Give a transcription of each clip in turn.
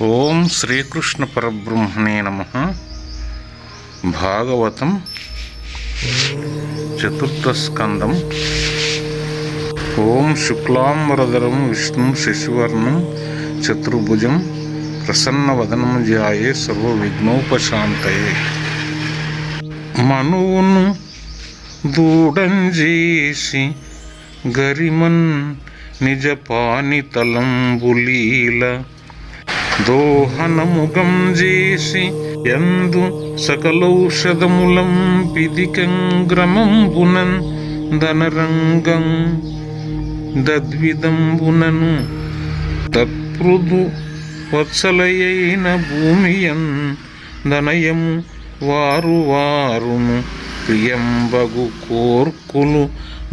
ఓం శ్రీకృష్ణ పరబ్రహ్మణే నమః. భాగవతం చతుర్థస్కందం. ఓం శుక్లాంబరధరం విష్ణుం శశివర్ణం చతుర్భుజం ప్రసన్నవదనం ధ్యాయే సర్వవిఘ్నోపశాంతయే. మనువును దూడంజేసి గరిమన్ నిజ పానితలంబులీల దోహనముగం చేసి యందు సకలౌషధములం పిదికంగ్రమంబునన్ ధనరంగం దద్విదంబునను తత్పృదు వత్సలయైన భూమియన్ ధనయము వారును ప్రియంబగు కోర్కులు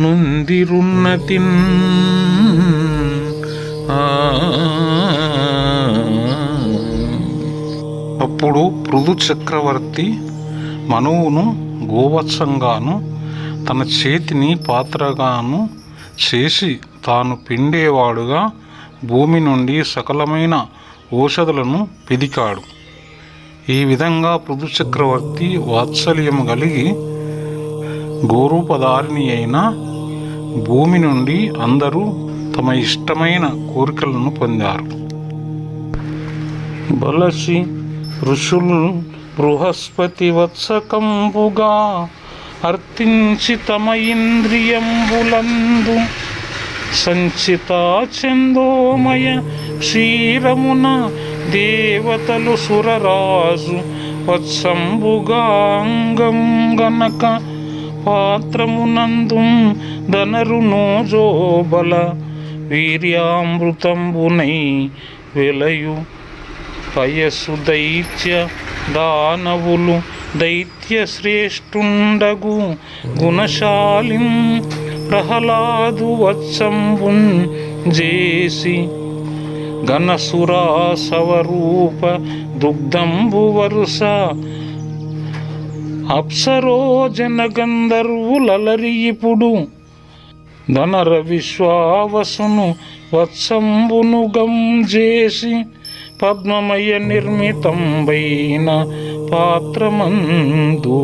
నుందిరున్నతిన్. అప్పుడు పృథు చక్రవర్తి మనువును గోవత్సంగాను తన చేతిని పాత్రగాను చేసి తాను పిండేవాడుగా భూమి నుండి సకలమైన ఔషధులను పిదికాడు. ఈ విధంగా పృథు చక్రవర్తి వాత్సల్యము కలిగి గోరూపధారిణి అయిన భూమి నుండి అందరూ తమ ఇష్టమైన కోరికలను పొందారు. బలసి ఋషులు బృహస్పతి వత్సకంబుగా అర్తించి తమ ఇంద్రియంబులందు సంచిత చందోమయ క్షీరమున దేవతలు సురరాజు వత్సంబుగా అంగం గనక పాత్రమునందు ధనరు నోజోబల వీర్యామృతంబునై వెలయు పయసు దైత్య దానవులు దైత్య శ్రేష్ఠుండగు గుణశాలిం ప్రహ్లాదు వత్సంబున్ జేసి ఘనసురాసవరూప దుగ్ధంబు వరుస అప్సరోజన గంధర్వులలరియిపుడు ధనర విశ్వావసును వత్సంబును గంజేసి పద్మమయ నిర్మితంబైన పాత్రమందు.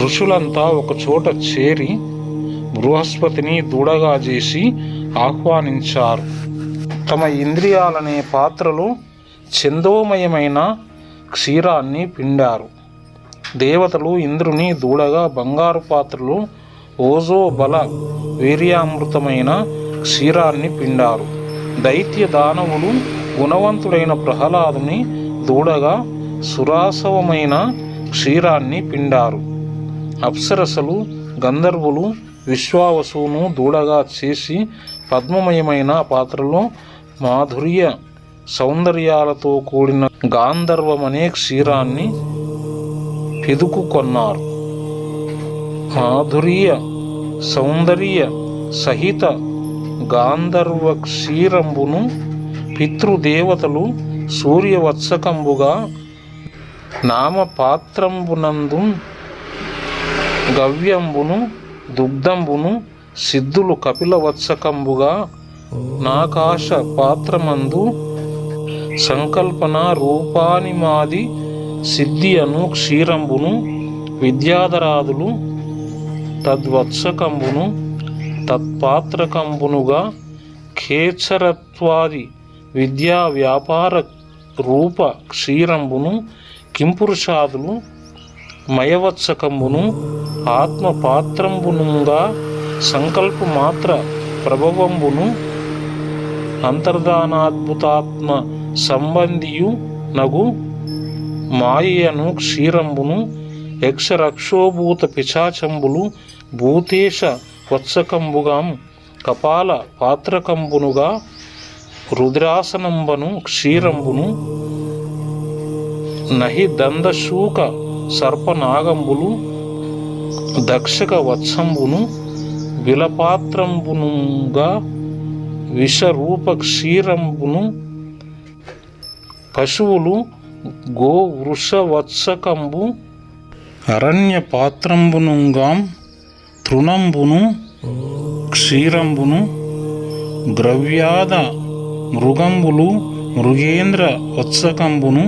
ఋషులంతా ఒక చోట చేరి బృహస్పతిని దూడగా చేసి ఆహ్వానించారు. తమ ఇంద్రియాలనే పాత్రలో చందోమయమైన క్షీరాన్ని పిండారు. దేవతలు ఇంద్రుని దూడగా బంగారు పాత్రలో ఓజో బల వీర్యామృతమైన క్షీరాన్ని పిండారు. దైత్య దానవులు గుణవంతుడైన ప్రహ్లాదుని దూడగా సురాసవమైన క్షీరాన్ని పిండారు. అప్సరసలు గంధర్వులు విశ్వావసును దూడగా చేసి పద్మమయమైన పాత్రలో మాధుర్య సౌందర్యాలతో కూడిన గాంధర్వమనే క్షీరాన్ని పిదుకుకొన్నారు. మాధుర్య సౌందర్య సహిత గాంధర్వ క్షీరంబును పితృదేవతలు సూర్యవత్సకంబుగా నామపాత్రంబునందు గవ్యంబును దుగ్ధంబును సిద్ధులు కపిలవత్సకంబుగా నాకాశ పాత్రమందు సంకల్పన రూపానిమాది సిద్ధి అను క్షీరంబును విద్యాధరాదులు తద్వత్సకంబును తత్పాత్రకంబునుగా ఖేచరత్వాది విద్యా వ్యాపార రూప క్షీరంబును కింపురుషాదులు మయవత్సకంబును ఆత్మపాత్రంబునుగా సంకల్ప మాత్ర ప్రభవంబును అంతర్ధానాద్భుతాత్మ సంబంధియు నగు మాయను క్షీరంబును యక్షరక్షోభూత పిశాచంబులు భూతేశ వత్సకంబుగా కపాల పాత్రకంబునుగా రుద్రాసనంబను క్షీరంబును నహి దందశూక సర్పనాగంబులు దక్షక వత్సంబును విలపాత్రంబునుగా విషరూప క్షీరంబును పశువులు గో వృషవత్సకంబు అరణ్య పాత్రంబునుగాం తృణంబును క్షీరంబును ద్రవ్యాద మృగంబులు మృగేంద్ర వత్సకంబును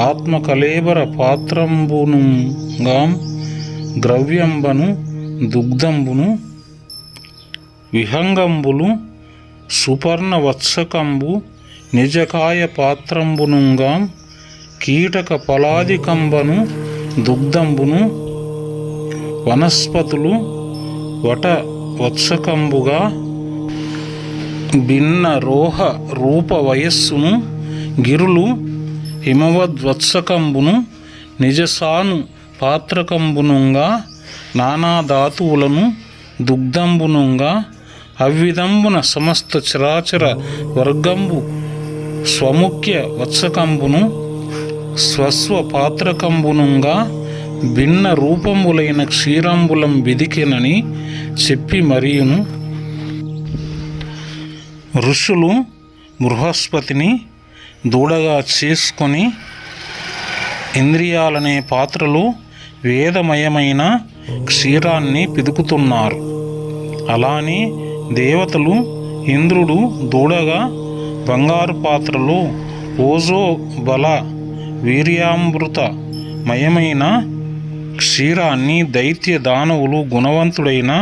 ఆత్మకలేబర పాత్రంబునుగాం ద్రవ్యంబను దుగ్ధంబును విహంగంబులు సుపర్ణ వత్సకంబు నిజకాయ పాత్రంబునుగాం కీటక పలాదికంబను దుగ్ధంబును వనస్పతులు వట వత్సకంబుగా భిన్న రోహ రూప వయస్సును గిరులు హిమవద్వత్సకంబును నిజసాను పాత్రకంబునుగా నానా ధాతువులను దుగ్ధంబునుగా అవ్విధంబున సమస్త చరాచర వర్గంబు స్వముఖ్య వత్సకంబును స్వస్వ పాత్రకంబునుగా భిన్న రూపములైన క్షీరంబులం బిదికెనని చెప్పి మరియును ఋషులు బృహస్పతిని దూడగా చేసుకొని ఇంద్రియాలనే పాత్రలో వేదమయమైన క్షీరాన్ని పిదుకుతున్నారు. అలానే దేవతలు ఇంద్రుడు దూడగా బంగారు పాత్రలో ఓజో బల వీర్యామృత మయమైన క్షీరాన్ని, దైత్య దానవులు గుణవంతుడైన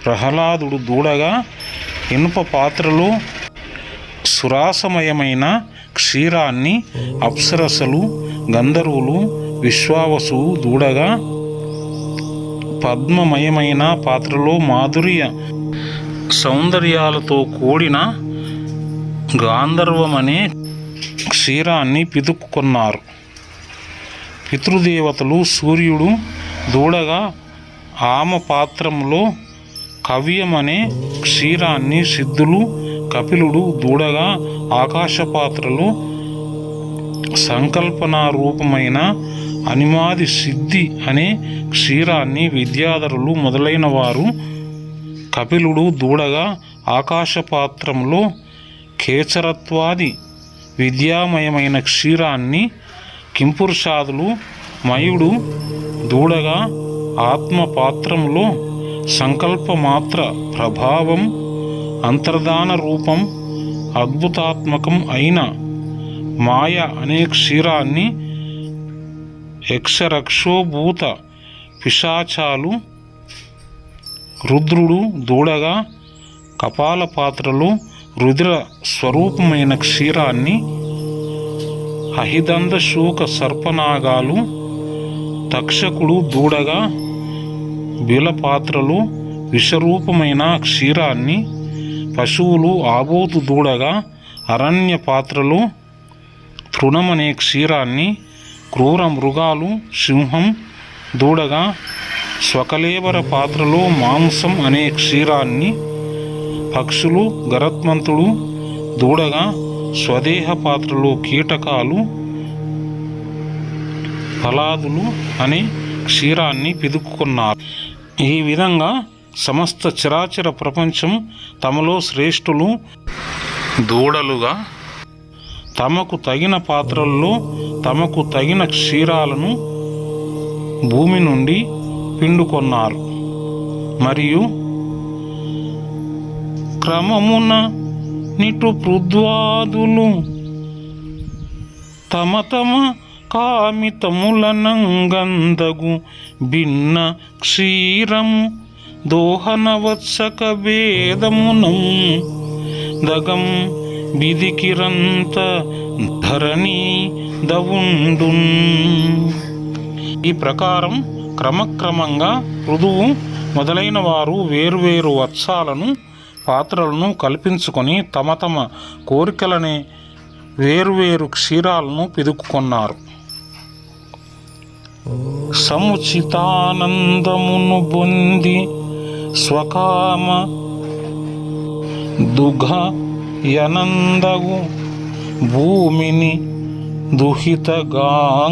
ప్రహ్లాదుడు దూడగా ఇనుప పాత్రలో సురాసమయమైన క్షీరాన్ని, అప్సరసలు గంధర్వులు విశ్వావసు దూడగా పద్మమయమైన పాత్రలో మాధుర్య సౌందర్యాలతో కూడిన గాంధర్వమనే క్షీరాన్ని పిదుక్కున్నారు. పితృదేవతలు సూర్యుడు దూడగా ఆమ పాత్రంలో కవ్యమనే క్షీరాన్ని, సిద్ధులు కపిలుడు దూడగా ఆకాశ పాత్రలో సంకల్పనారూపమైన అనిమాది సిద్ధి అనే క్షీరాన్ని, విద్యాధరులు మొదలైన వారు కపిలుడు దూడగా ఆకాశపాత్రంలో కేచరత్వాది విద్యామయమైన క్షీరాన్ని, కింపురుషాదులు మయుడు దూడగా ఆత్మపాత్రంలో సంకల్పమాత్ర ప్రభావం, అంతర్ధాన రూపం, అద్భుతాత్మకం అయిన మాయ అనే క్షీరాన్ని, యక్షరక్షోభూత పిశాచాలు రుద్రుడు దూడగా కపాల పాత్రలో రుద్ర స్వరూపమైన క్షీరాన్ని, అహిదంద శూక సర్పనాగాలు తక్షకుడు దూడగా బిలపాత్రలో విషరూపమైన క్షీరాన్ని, పశువులు ఆబోతు దూడగా అరణ్య పాత్రలో తృణమనే క్షీరాన్ని, క్రూర మృగాలు సింహం దూడగా స్వకలేబర పాత్రలో మాంసం అనే క్షీరాన్ని, పక్షులు గరత్మంతుడు దూడగా స్వదేహ పాత్రలో కీటకాలు ఫలాదులు అనే క్షీరాన్ని పిదుక్కున్నారు. ఈ విధంగా సమస్త చరాచర ప్రపంచం తమలో శ్రేష్ఠులు దూడలుగా తమకు తగిన పాత్రల్లో తమకు తగిన క్షీరాలను భూమి నుండి పిండుకొన్నారు. మరియు క్రమమున నిటు పృథ్వాదులు తమ తమ కామితములనంగందగు భిన్న క్షీరము దోహనవత్సక భేదమునం దగం బిదికిరంత ధరణి దవుండున్. ఈ ప్రకారం క్రమక్రమంగా పృథువు మొదలైన వారు వేరువేరు వత్సాలను పాత్రలను కల్పించుకొని తమ తమ కోరికలనే వేరువేరు క్షీరాలను పిదుక్కున్నారు. సముచితానందమును పొంది స్వకామ దుఘయనందగు భూమిని దుహితగాంగం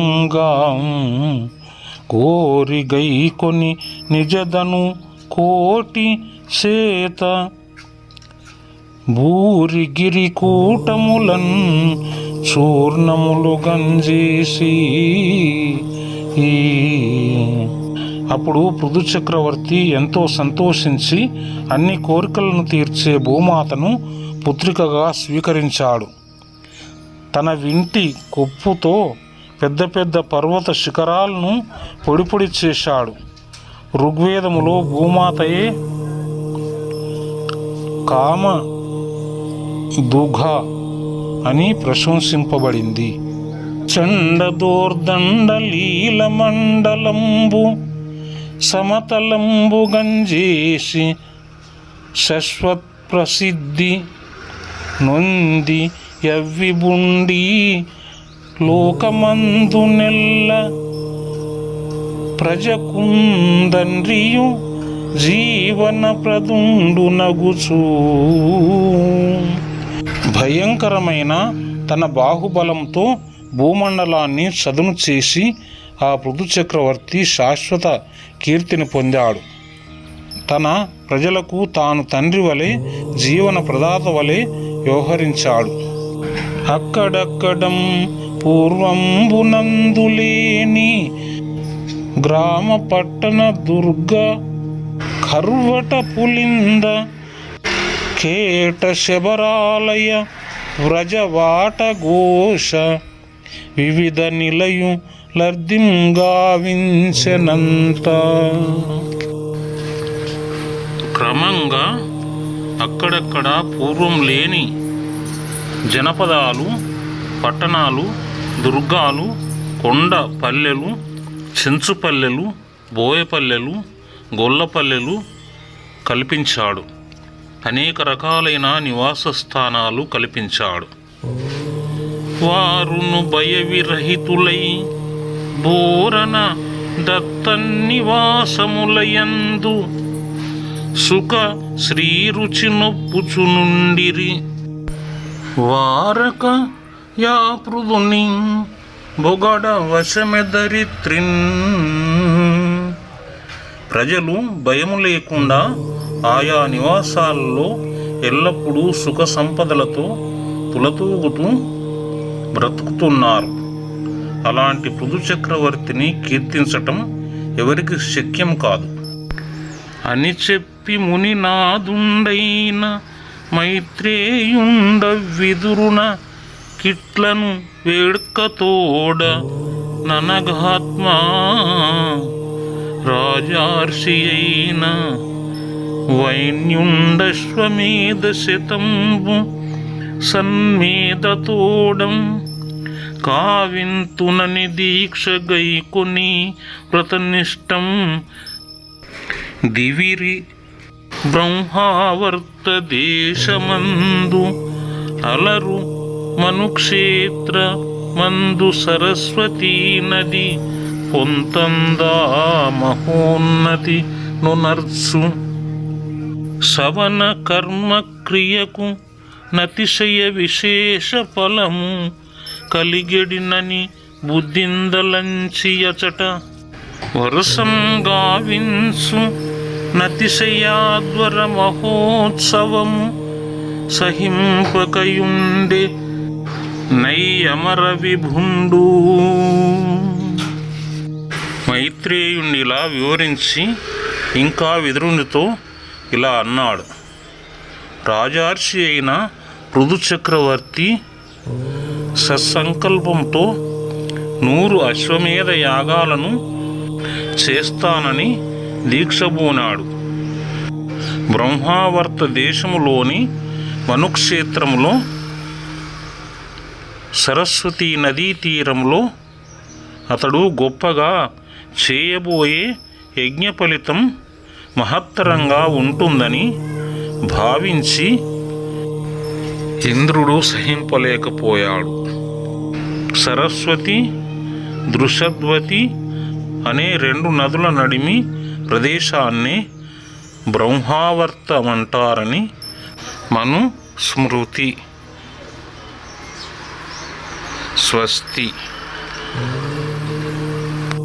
కోరి గైకొని నిజదను కోటి చేత భూరిగిరి కూటములన్ చూర్ణములు గంజేసి. అప్పుడు పృథు చక్రవర్తి ఎంతో సంతోషించి అన్ని కోరికలను తీర్చే భూమాతను పుత్రికగా స్వీకరించాడు. తన వింటి కొప్పుతో పెద్ద పెద్ద పర్వత శిఖరాలను పొడి చేశాడు. ఋగ్వేదములో భూమాతయే కామ దుఘ అని ప్రశంసింపబడింది. చండదోర్దండ లీల మండలంబు సమతలంబు గంజేసి శశ్వత్ ప్రసిద్ధి నొంది యవ్విబుండి లోకమందు నెల్ల ప్రజకుందండ్రియు జీవన ప్రదుండు నగుచూ. భయంకరమైన తన బాహుబలంతో భూమండలాన్ని చదును చేసి ఆ పృథు చక్రవర్తి శాశ్వత కీర్తిని పొందాడు. తన ప్రజలకు తాను తండ్రి వలె జీవన ప్రదాత వలె వ్యవహరించాడు. అక్కడక్కడం పూర్వంబునందులేని గ్రామ పట్టణ దుర్గ కర్వట పులింద కేట శబరాలయ వ్రజవాట ఘోష వివిధ నిలయు లర్దింగావించెనంత. క్రమంగా అక్కడక్కడ పూర్వం లేని జనపదాలు, పట్టణాలు, దుర్గాలు, కొండ పల్లెలు, చెంచుపల్లెలు, బోయపల్లెలు, గొల్లపల్లెలు కల్పించాడు. అనేక రకాలైన నివాస స్థానాలు కల్పించాడు. వారును భయవిరహితులై బోరన దత్తన్నివాసములయందు సుఖ శ్రీరుచి నొప్పుచునుండిరి. వారక యాపృదుని బొగడ వశమెదరిత్రిన్. ప్రజలు భయము లేకుండా ఆయా నివాసాల్లో ఎల్లప్పుడూ సుఖ సంపదలతో తులతూగుతూ బ్రతుకుతున్నారు. అలాంటి పృథు చక్రవర్తిని కీర్తించటం ఎవరికి శక్యం కాదు అని చెప్పి మునినాదుండైన మైత్రేయుండ విదురున కిట్లను వేడుకతోడ ననగాత్మా రాజార్షి అయిన వైన్యుండశ్వమేధ శతంబు సన్మేధతోడం కావింతునని దీక్ష గైకొని వ్రతనిష్టం దివిరి బ్రహ్మావర్త దేశమందు అలరు మనుక్షేత్ర మందు సరస్వతీ నది పొంతందా మహోన్నతి నునర్సు. సవన కర్మ క్రియకు నతిశయ విశేష ఫలము కలిగెడినని బుద్ధిందలంచి అచట వరుసం గావించు నతిశయాద్వర మహోత్సవము సహింపకయుండే నైయమర విభుండు. మైత్రేయుణ్ణిలా వివరించి ఇంకా విదురునితో ఇలా అన్నాడు. రాజర్షి అయిన పృథు చక్రవర్తి సత్సంకల్పంతో 100 అశ్వమేధ యాగాలను చేస్తానని దీక్షబూనాడు. బ్రహ్మావర్త దేశములోని మనుక్షేత్రములో సరస్వతీ నదీ తీరంలో అతడు గొప్పగా చేయబోయే యజ్ఞ ఫలితం మహత్తరంగా ఉంటుందని భావించి ఇంద్రుడు సహింపలేకపోయాడు. సరస్వతి, దృషద్వతి అనే 2 నదుల నడిమి ప్రదేశాన్ని బ్రహ్మావర్తమంటారని మను స్మృతి. స్వస్తి.